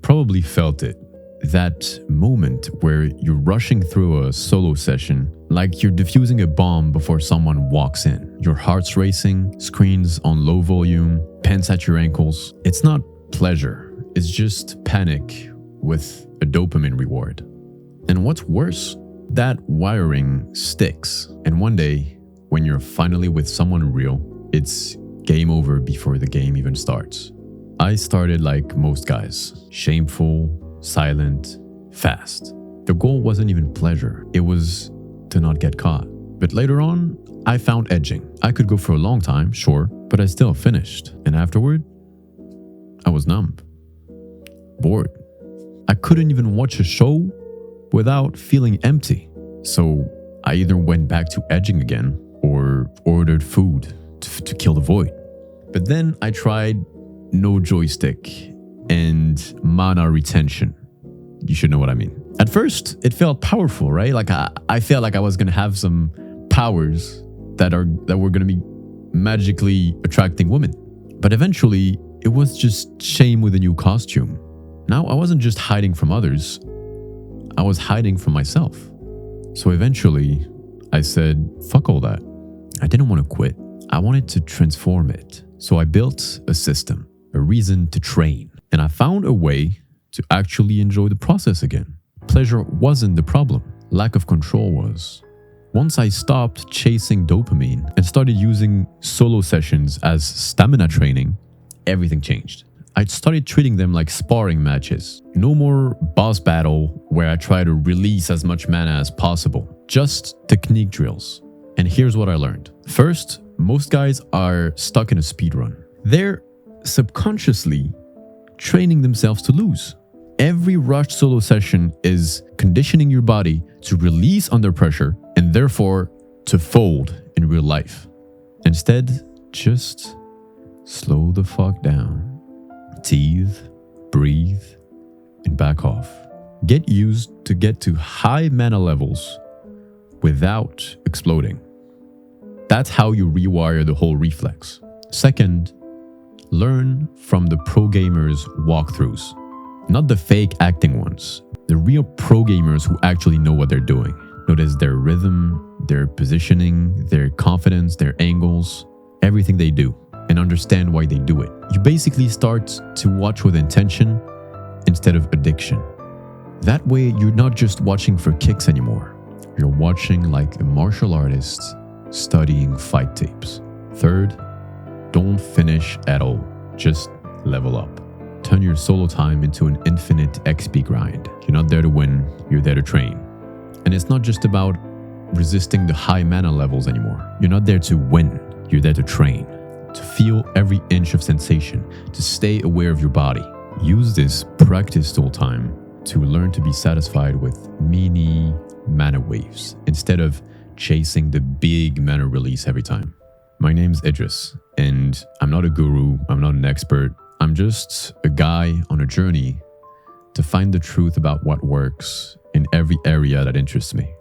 You've probably felt it. That moment where you're rushing through a solo session like you're defusing a bomb before someone walks in. Your heart's racing, screens on low volume, pens at your ankles. It's not pleasure, it's just panic with a dopamine reward. And what's worse, that wiring sticks. And one day, when you're finally with someone real, it's game over before the game even starts. I started like most guys, shameful, silent, fast. The goal wasn't even pleasure, it was to not get caught. But later on, I found edging. I could go for a long time, sure, but I still finished. And afterward, I was numb, bored. I couldn't even watch a show without feeling empty. So I either went back to edging again or ordered food to kill the void. But then I tried no joystick and mana retention. You should know what I mean. At first, it felt powerful, right? Like I felt like I was gonna have some powers that were gonna be magically attracting women. But eventually, it was just shame with a new costume. Now I wasn't just hiding from others, I was hiding from myself. So eventually, I said, fuck all that. I didn't want to quit. I wanted to transform it. So I built a system, a reason to train. And I found a way to actually enjoy the process again. Pleasure wasn't the problem. Lack of control was. Once I stopped chasing dopamine and started using solo sessions as stamina training, everything changed. I started treating them like sparring matches. No more boss battle where I try to release as much mana as possible. Just technique drills. And here's what I learned. First, most guys are stuck in a speed run. They're subconsciously training themselves to lose. Every rushed solo session is conditioning your body to release under pressure and therefore to fold in real life. Instead, just slow the fuck down. Teethe, breathe, and back off. Get used to get to high mana levels without exploding. That's how you rewire the whole reflex. Second, learn from the pro gamers' walkthroughs. Not the fake acting ones. The real pro gamers who actually know what they're doing. Notice their rhythm, their positioning, their confidence, their angles, everything they do, and understand why they do it. You basically start to watch with intention instead of addiction. That way, you're not just watching for kicks anymore. You're watching like a martial artist studying fight tapes. Third, don't finish at all. Just level up. Turn your solo time into an infinite XP grind. You're not there to win, you're there to train. And it's not just about resisting the high mana levels anymore. You're not there to win, you're there to train. To feel every inch of sensation, to stay aware of your body. Use this practice tool time to learn to be satisfied with mini mana waves instead of chasing the big mana release every time. My name's Idriss, and I'm not a guru, I'm not an expert. I'm just a guy on a journey to find the truth about what works in every area that interests me.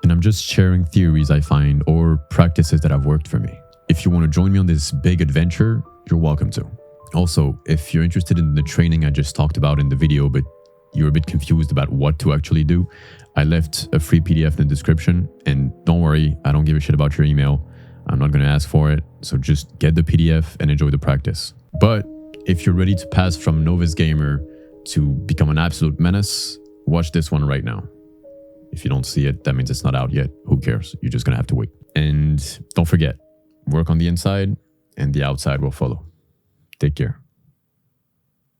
And I'm just sharing theories I find or practices that have worked for me. If you want to join me on this big adventure, you're welcome to. Also, if you're interested in the training I just talked about in the video, but you're a bit confused about what to actually do, I left a free PDF in the description. And don't worry, I don't give a shit about your email. I'm not going to ask for it. So just get the PDF and enjoy the practice. But if you're ready to pass from novice gamer to become an absolute menace, watch this one right now. If you don't see it, that means it's not out yet. Who cares? You're just going to have to wait. And don't forget, work on the inside and the outside will follow. Take care.